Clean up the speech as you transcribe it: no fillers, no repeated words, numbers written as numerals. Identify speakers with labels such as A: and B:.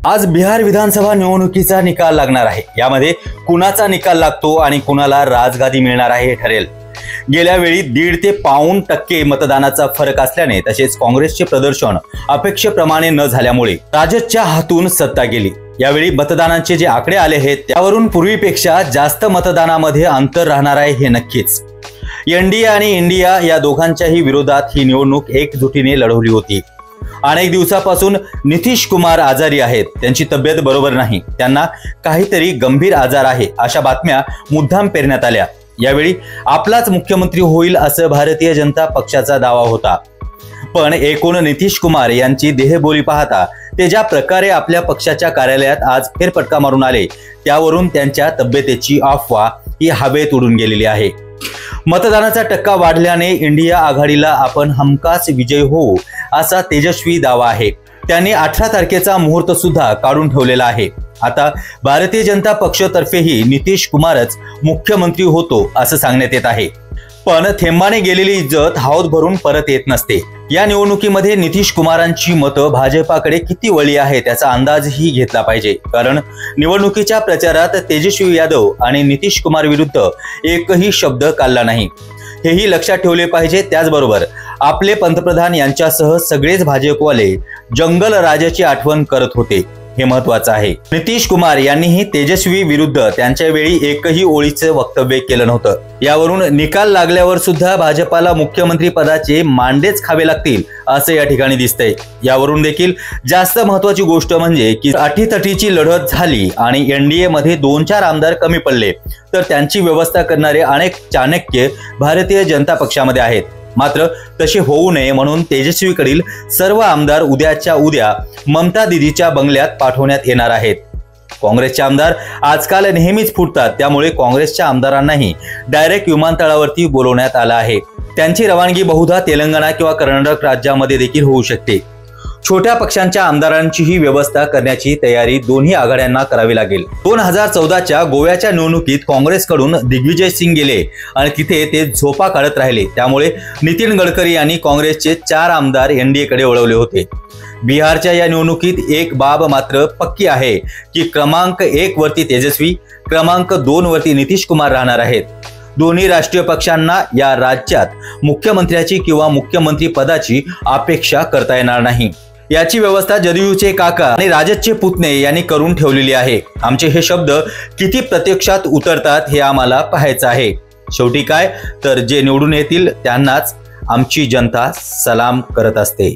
A: आज बिहार विधानसभा निवडणुकीचा निकाल लागणार आहे। यामध्ये कुणाचा निकाल लागतो आणि कुणाला राजगादी मिळणार आहे हे ठरेल। गेल्या वेळी 1.5 ते 1.5% मतदानाचा फरक असल्याने तसेच काँग्रेसचे प्रदर्शन अपेक्षेप्रमाणे न झाल्यामुळे राजदच्या हातून सत्ता गेली। यावेळी मतदानाचे जे आकडे आले आहेत त्यावरून पूर्वीपेक्षा जास्त मतदानामध्ये अंतर राहणार आहे हे नक्कीच। एनडीए आणि इंडिया या दोघांच्याही विरोधात ही निवडणूक एकजुटीने लढवली होती। अनेक दिवसापासून नितीश कुमार आजारी आहेत, त्यांची तब्येत बरोबर नाही, त्यांना काहीतरी गंभीर आजार आहे अशा बातम्या मुद्दाम पेरण्यात आल्या। यावेळी आपलाच मुख्यमंत्री होईल असं भारतीय जनता पक्षाचा दावा होता, पण एकूण नितीश कुमार यांची देहबोली पाहता ते ज्या प्रकारे आपल्या पक्षाच्या कार्यालयात आज फेरफटका मारून आले त्यावरून त्यांच्या तब्येतीची अफवा ही हवेत उडून गेलेली आहे। मतदानाचा टक्का वाढल्याने इंडिया आघाडीला आपण हमखास विजयी होऊ असा तेजस्वी दावा आहे। त्यांनी 18 तारखेचा मुहूर्त सुद्धा काढून ठेवलेला आहे। आता भारतीय जनता पक्षातर्फेही नितीश कुमारच मुख्यमंत्री होतो असं सांगण्यात येत आहे, पण थेंबाने गेलेली इज्जत हौद भरून परत येत नसते। या निवडणुकीमध्ये नितीश कुमारांची मतं भाजपाकडे किती वळली आहे त्याचा अंदाजही घेतला पाहिजे, कारण निवडणुकीच्या प्रचारात तेजस्वी यादव आणि नितीश कुमार विरुद्ध एकही शब्द काढला नाही, हेही लक्षात ठेवले पाहिजे। त्याचबरोबर आपले पंतप्रधान यांच्यासह सगळेच भाजपवाले जंगल राजाची आठवण करत होते, हे महत्त्वाचं आहे। नितीश कुमार यांनीही तेजस्वी विरुद्ध त्यांच्या वेळी एकही ओळीचं वक्तव्य केलं नव्हतं। यावरून निकाल लागल्यावर सुद्धा भाजपाला मुख्यमंत्री पदाचे मांडेच खावे लागतील असं या ठिकाणी दिसतंय। यावरून देखील जास्त महत्त्वाची गोष्ट म्हणजे की अटीतटीची लढत झाली आणि एनडीए मध्ये 2-4 आमदार कमी पडले तर त्यांची व्यवस्था करणारे अनेक चाणक्य भारतीय जनता पक्षामध्ये आहेत। मात्र तसे होऊ नये म्हणून तेजस्वीकडील सर्व आमदार उद्याच्या उद्या ममता दीदीच्या बंगल्यात पाठवण्यात येणार आहेत। काँग्रेसचे आमदार आजकाल नेहमीच फुटतात, त्यामुळे काँग्रेसच्या आमदारांनाही डायरेक्ट विमानतळावरती बोलवण्यात आलं आहे। त्यांची रवानगी बहुधा तेलंगणा किंवा कर्नाटक राज्यामध्ये देखील होऊ शकते। छोट्या पक्षांच्या आमदारांचीही व्यवस्था करण्याची तयारी दोन्ही आघाड्यांना करावी लागेल। 2014च्या गोव्याच्या निवडणुकीत काँग्रेसकडून दिग्विजय सिंग गेले आणि तिथे ते झोपा काढत राहिले, त्यामुळे नितीन गडकरी यांनी काँग्रेसचे 4 आमदार एनडीएकडे वळवले होते। बिहारच्या या निवडणुकीत एक बाब मात्र पक्की आहे की क्रमांक 1 वरती तेजस्वी, क्रमांक 2 वरती नितीश कुमार राहणार आहेत। दोन्ही राष्ट्रीय पक्षांना या राज्यात मुख्यमंत्र्याची किंवा मुख्यमंत्री पदाची अपेक्षा करता येणार नाही। याची व्यवस्था जदयूचे काका आणि राजदचे पुतणे यांनी करून ठेवलेली आहे। आमचे हे शब्द किती प्रत्यक्षात उतरतात हे आम्हाला पाहायचं आहे। शेवटी काय तर जे निवडून येतील त्यांनाच आमची जनता सलाम करत असते।